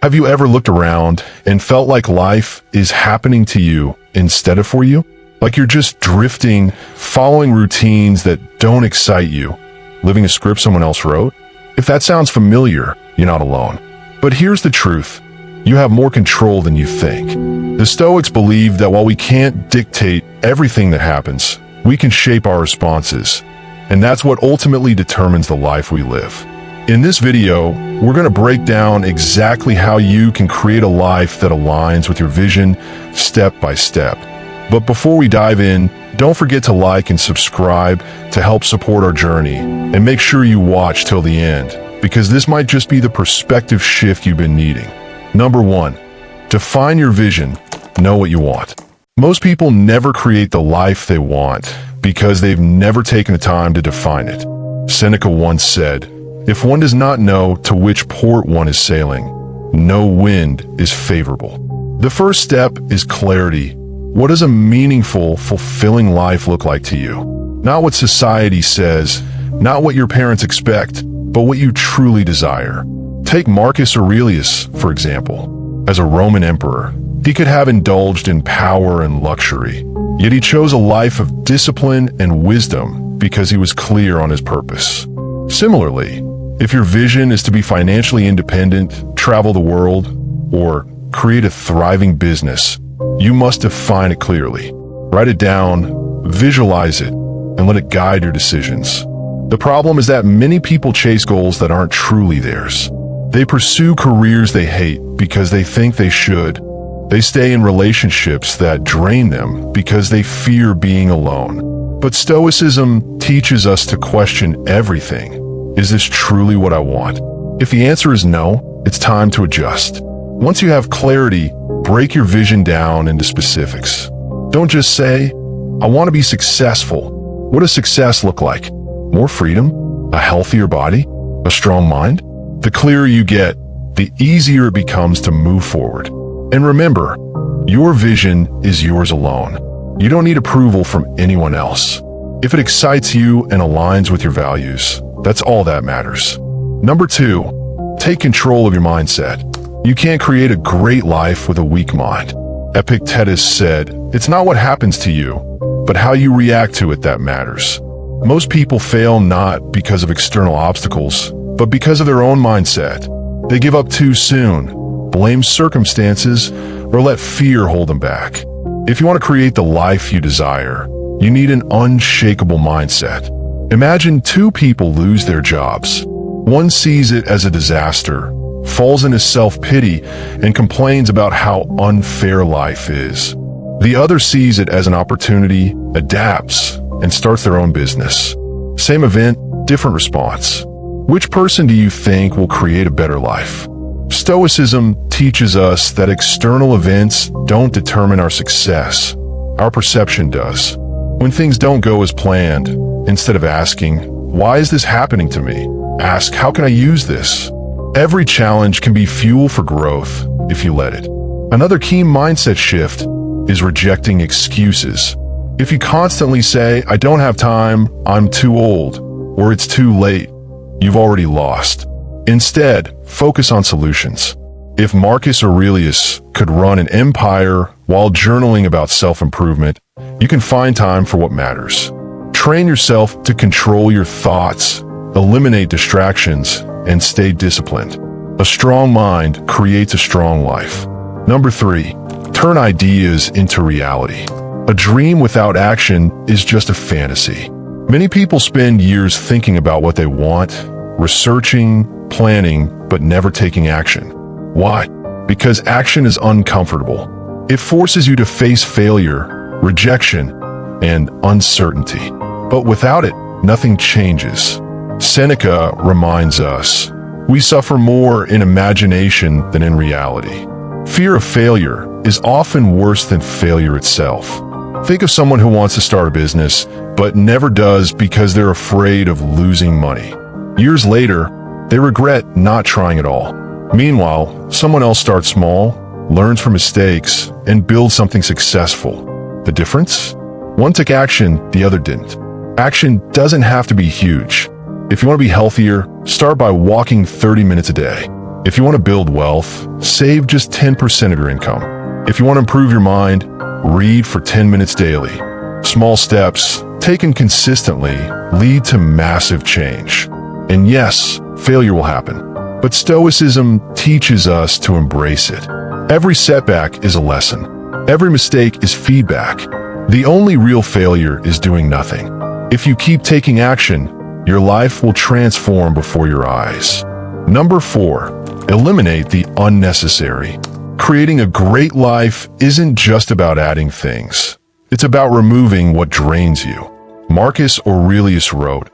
Have you ever looked around and felt like life is happening to you instead of for you? Like you're just drifting, following routines that don't excite you, living a script someone else wrote? If that sounds familiar, you're not alone. But here's the truth. You have more control than you think. The Stoics believe that while we can't dictate everything that happens, we can shape our responses. And that's what ultimately determines the life we live. In this video, we're going to break down exactly how you can create a life that aligns with your vision step by step. But before we dive in, don't forget to like and subscribe to help support our journey. And make sure you watch till the end, because this might just be the perspective shift you've been needing. Number 1, define your vision. Know what you want. Most people never create the life they want because they've never taken the time to define it. Seneca once said, "If one does not know to which port one is sailing, no wind is favorable." The first step is clarity. What does a meaningful, fulfilling life look like to you? Not what society says, not what your parents expect, but what you truly desire. Take Marcus Aurelius, for example. As a Roman emperor, he could have indulged in power and luxury, yet he chose a life of discipline and wisdom because he was clear on his purpose. Similarly, if your vision is to be financially independent, travel the world, or create a thriving business, you must define it clearly. Write it down, visualize it, and let it guide your decisions. The problem is that many people chase goals that aren't truly theirs. They pursue careers they hate because they think they should. They stay in relationships that drain them because they fear being alone. But Stoicism teaches us to question everything. Is this truly what I want? If the answer is no, it's time to adjust. Once you have clarity, break your vision down into specifics. Don't just say, "I want to be successful." What does success look like? More freedom? A healthier body? A strong mind? The clearer you get, the easier it becomes to move forward. And remember, your vision is yours alone. You don't need approval from anyone else. If it excites you and aligns with your values, that's all that matters. Number 2, take control of your mindset. You can't create a great life with a weak mind. Epictetus said, "It's not what happens to you, but how you react to it that matters." Most people fail not because of external obstacles, but because of their own mindset. They give up too soon, blame circumstances, or let fear hold them back. If you want to create the life you desire, you need an unshakable mindset. Imagine 2 people lose their jobs. One sees it as a disaster, falls into self-pity, and complains about how unfair life is. The other sees it as an opportunity, adapts, and starts their own business. Same event, different response. Which person do you think will create a better life? Stoicism teaches us that external events don't determine our success. Our perception does. When things don't go as planned, instead of asking, "Why is this happening to me?" ask, "How can I use this?" Every challenge can be fuel for growth if you let it. Another key mindset shift is rejecting excuses. If you constantly say, "I don't have time, I'm too old," or "It's too late," you've already lost. Instead, focus on solutions. If Marcus Aurelius could run an empire while journaling about self-improvement, you can find time for what matters. Train yourself to control your thoughts, eliminate distractions, and stay disciplined. A strong mind creates a strong life. Number 3, turn ideas into reality. A dream without action is just a fantasy. Many people spend years thinking about what they want, researching, planning, but never taking action. Why? Because action is uncomfortable. It forces you to face failure, rejection, and uncertainty. But without it, nothing changes. Seneca reminds us, we suffer more in imagination than in reality. Fear of failure is often worse than failure itself. Think of someone who wants to start a business, but never does because they're afraid of losing money. Years later, they regret not trying at all. Meanwhile, someone else starts small, learns from mistakes, and builds something successful. The difference? One took action, the other didn't. Action doesn't have to be huge. If you want to be healthier, start by walking 30 minutes a day. If you want to build wealth, save just 10% of your income. If you want to improve your mind, read for 10 minutes daily. Small steps, taken consistently, lead to massive change. And yes, failure will happen. But Stoicism teaches us to embrace it. Every setback is a lesson. Every mistake is feedback. The only real failure is doing nothing. If you keep taking action, your life will transform before your eyes. Number 4, eliminate the unnecessary. Creating a great life isn't just about adding things. It's about removing what drains you. Marcus Aurelius wrote,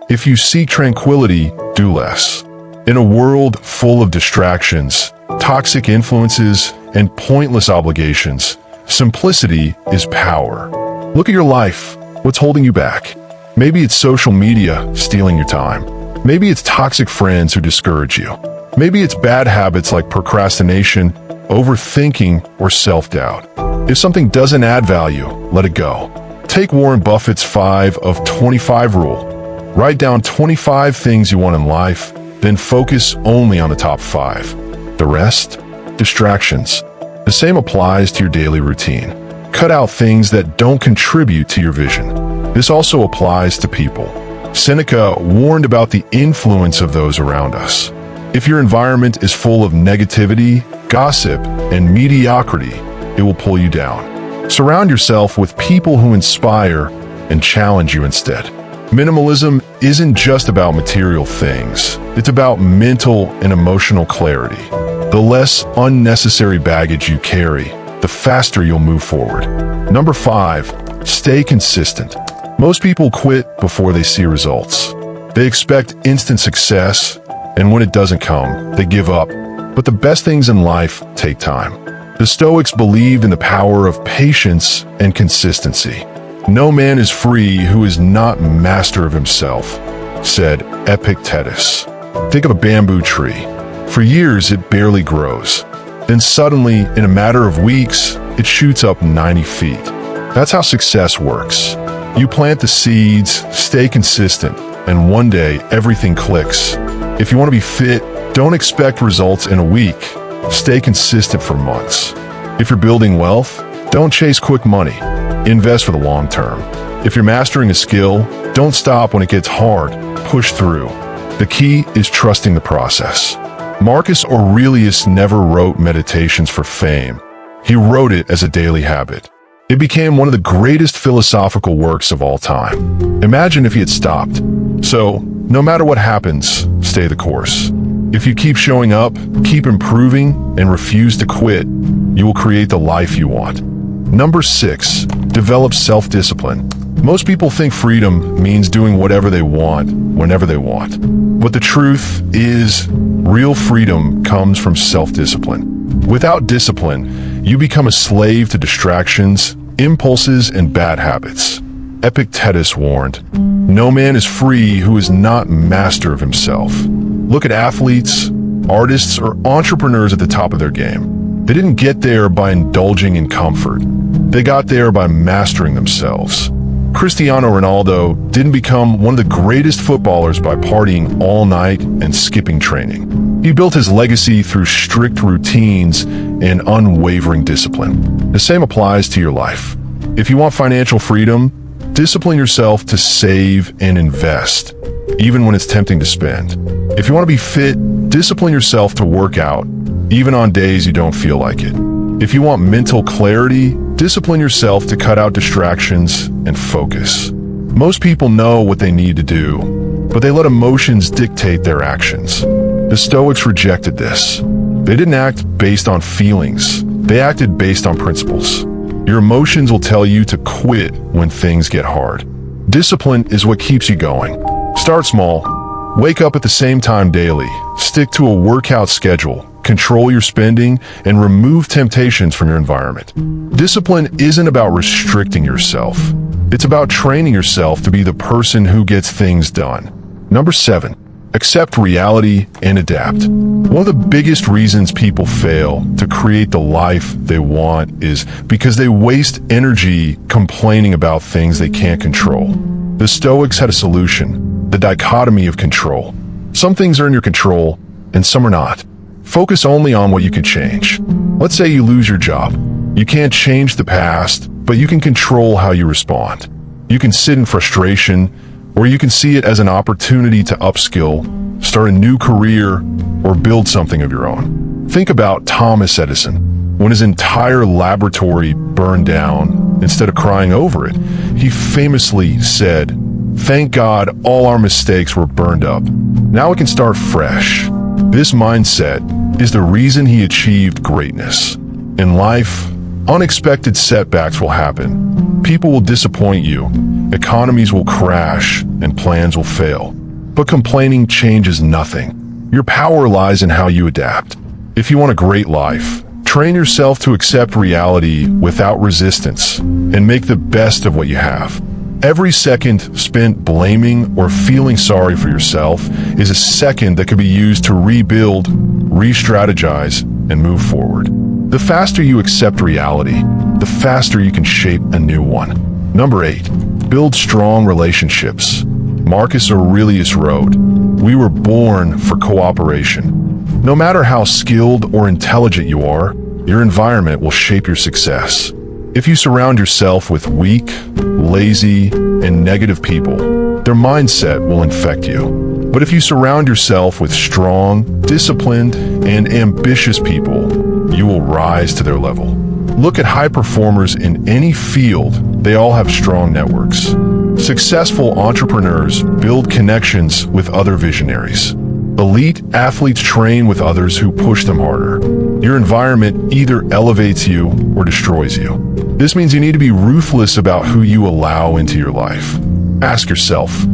"If you seek tranquility, do less." In a world full of distractions, toxic influences, and pointless obligations, simplicity is power. Look at your life. What's holding you back? Maybe it's social media stealing your time. Maybe it's toxic friends who discourage you. Maybe it's bad habits like procrastination, overthinking, or self-doubt. If something doesn't add value, let it go. Take Warren Buffett's 5 of 25 rule. Write down 25 things you want in life, then focus only on the top 5. The rest? Distractions. The same applies to your daily routine. Cut out things that don't contribute to your vision. This also applies to people. Seneca warned about the influence of those around us. If your environment is full of negativity, gossip, and mediocrity, it will pull you down. Surround yourself with people who inspire and challenge you instead. Minimalism isn't just about material things. It's about mental and emotional clarity. The less unnecessary baggage you carry, the faster you'll move forward. Number 5, stay consistent. Most people quit before they see results. They expect instant success, and when it doesn't come, they give up. But the best things in life take time. The Stoics believed in the power of patience and consistency. "No man is free who is not master of himself," said Epictetus. Think of a bamboo tree. For years, it barely grows. Then suddenly, in a matter of weeks, it shoots up 90 feet. That's how success works. You plant the seeds, stay consistent, and one day, everything clicks. If you want to be fit, don't expect results in a week. Stay consistent for months. If you're building wealth, don't chase quick money. Invest for the long term. If you're mastering a skill, don't stop when it gets hard. Push through. The key is trusting the process. Marcus Aurelius never wrote Meditations for fame. He wrote it as a daily habit. It became one of the greatest philosophical works of all time. Imagine if he had stopped. So, no matter what happens, stay the course. If you keep showing up, keep improving, and refuse to quit, you will create the life you want. Number 6, develop self-discipline. Most people think freedom means doing whatever they want, whenever they want. But the truth is, real freedom comes from self-discipline. Without discipline, you become a slave to distractions, impulses, and bad habits. Epictetus warned, "No man is free who is not master of himself." Look at athletes, artists, or entrepreneurs at the top of their game. They didn't get there by indulging in comfort. They got there by mastering themselves. Cristiano Ronaldo didn't become one of the greatest footballers by partying all night and skipping training. He built his legacy through strict routines and unwavering discipline. The same applies to your life. If you want financial freedom, discipline yourself to save and invest, even when it's tempting to spend. If you want to be fit, discipline yourself to work out, even on days you don't feel like it. If you want mental clarity, discipline yourself to cut out distractions and focus. Most people know what they need to do, but they let emotions dictate their actions. The Stoics rejected this. They didn't act based on feelings. They acted based on principles. Your emotions will tell you to quit when things get hard. Discipline is what keeps you going. Start small. Wake up at the same time daily. Stick to a workout schedule. Control your spending and remove temptations from your environment. Discipline isn't about restricting yourself. It's about training yourself to be the person who gets things done. Number 7, accept reality and adapt. One of the biggest reasons people fail to create the life they want is because they waste energy complaining about things they can't control. The Stoics had a solution, the dichotomy of control. Some things are in your control and some are not. Focus only on what you can change. Let's say you lose your job. You can't change the past, but you can control how you respond. You can sit in frustration, or you can see it as an opportunity to upskill, start a new career, or build something of your own. Think about Thomas Edison. When his entire laboratory burned down, instead of crying over it, he famously said, "Thank God all our mistakes were burned up. Now we can start fresh." This mindset is the reason he achieved greatness. In life, unexpected setbacks will happen. People will disappoint you, economies will crash, and plans will fail. But complaining changes nothing. Your power lies in how you adapt. If you want a great life, train yourself to accept reality without resistance and make the best of what you have. Every second spent blaming or feeling sorry for yourself is a second that could be used to rebuild, re-strategize, and move forward. The faster you accept reality, the faster you can shape a new one. Number 8, build strong relationships. Marcus Aurelius wrote, "We were born for cooperation." No matter how skilled or intelligent you are, your environment will shape your success. If you surround yourself with weak, lazy, and negative people, their mindset will infect you. But if you surround yourself with strong, disciplined, and ambitious people, you will rise to their level. Look at high performers in any field, they all have strong networks. Successful entrepreneurs build connections with other visionaries. Elite athletes train with others who push them harder. Your environment either elevates you or destroys you. This means you need to be ruthless about who you allow into your life. Ask yourself,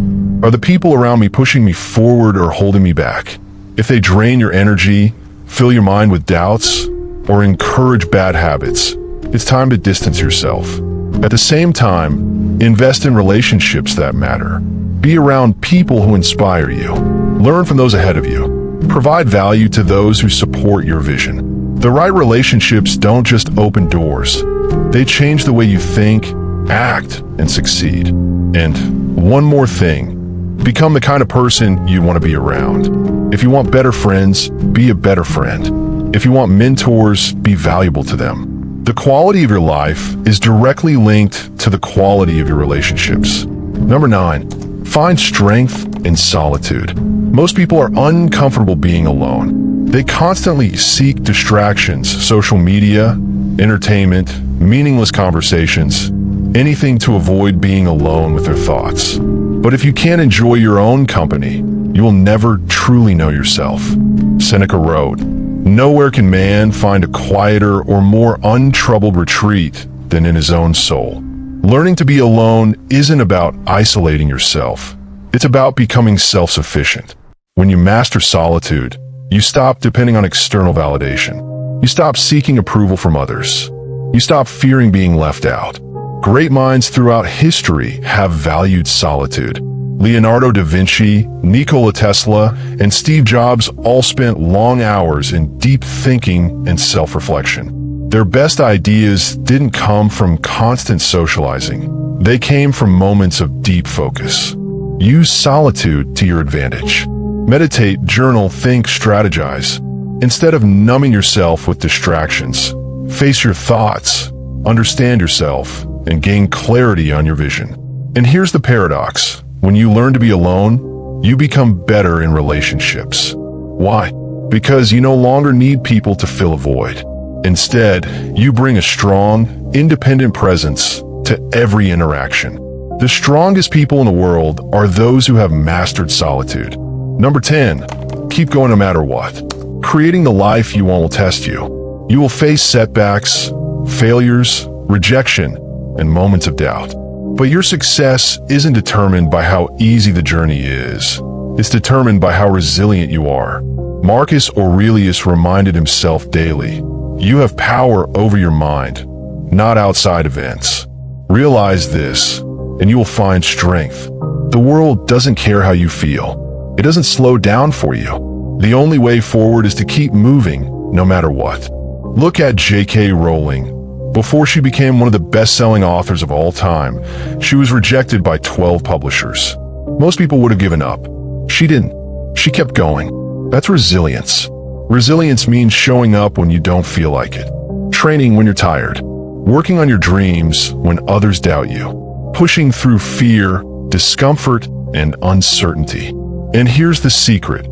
are the people around me pushing me forward or holding me back? If they drain your energy, fill your mind with doubts, or encourage bad habits, it's time to distance yourself. At the same time, invest in relationships that matter. Be around people who inspire you. Learn from those ahead of you. Provide value to those who support your vision. The right relationships don't just open doors. They change the way you think, act, and succeed. And one more thing, become the kind of person you want to be around. If you want better friends, be a better friend. If you want mentors, be valuable to them. The quality of your life is directly linked to the quality of your relationships. Number 9, find strength in solitude. Most people are uncomfortable being alone. They constantly seek distractions, social media, entertainment, meaningless conversations, anything to avoid being alone with their thoughts. But if you can't enjoy your own company, you will never truly know yourself. Seneca wrote, "Nowhere can man find a quieter or more untroubled retreat than in his own soul." Learning to be alone isn't about isolating yourself. It's about becoming self-sufficient. When you master solitude, you stop depending on external validation. You stop seeking approval from others. You stop fearing being left out. Great minds throughout history have valued solitude. Leonardo da Vinci, Nikola Tesla, and Steve Jobs all spent long hours in deep thinking and self-reflection. Their best ideas didn't come from constant socializing. They came from moments of deep focus. Use solitude to your advantage. Meditate, journal, think, strategize. Instead of numbing yourself with distractions, face your thoughts, understand yourself, and gain clarity on your vision. And here's the paradox. When you learn to be alone, you become better in relationships. Why? Because you no longer need people to fill a void. Instead, you bring a strong, independent presence to every interaction. The strongest people in the world are those who have mastered solitude. Number 10, keep going no matter what. Creating the life you want will test you. You will face setbacks, failures, rejection, and moments of doubt. But your success isn't determined by how easy the journey is. It's determined by how resilient you are. Marcus Aurelius reminded himself daily, you have power over your mind, not outside events. Realize this, and you will find strength. The world doesn't care how you feel. It doesn't slow down for you. The only way forward is to keep moving, no matter what. Look at J.K. Rowling. Before she became one of the best-selling authors of all time, she was rejected by 12 publishers. Most people would have given up. She didn't. She kept going. That's resilience. Resilience means showing up when you don't feel like it, training when you're tired, working on your dreams when others doubt you, pushing through fear, discomfort, and uncertainty. And here's the secret.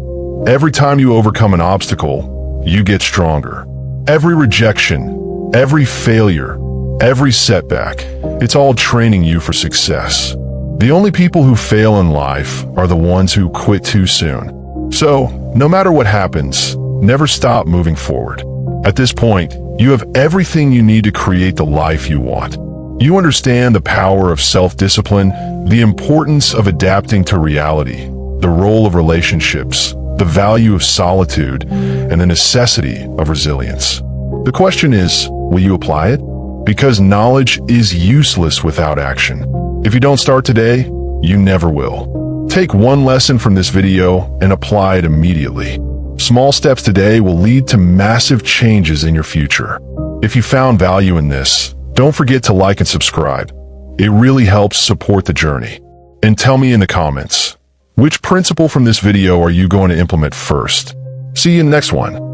Every time you overcome an obstacle, you get stronger. Every rejection, every failure, every setback, it's all training you for success. The only people who fail in life are the ones who quit too soon. So, no matter what happens, never stop moving forward. At this point, you have everything you need to create the life you want. You understand the power of self-discipline, the importance of adapting to reality, the role of relationships, the value of solitude, and the necessity of resilience. The question is, will you apply it? Because knowledge is useless without action. If you don't start today, you never will. Take one lesson from this video and apply it immediately. Small steps today will lead to massive changes in your future. If you found value in this, don't forget to like and subscribe. It really helps support the journey. And tell me in the comments, which principle from this video are you going to implement first? See you in the next one.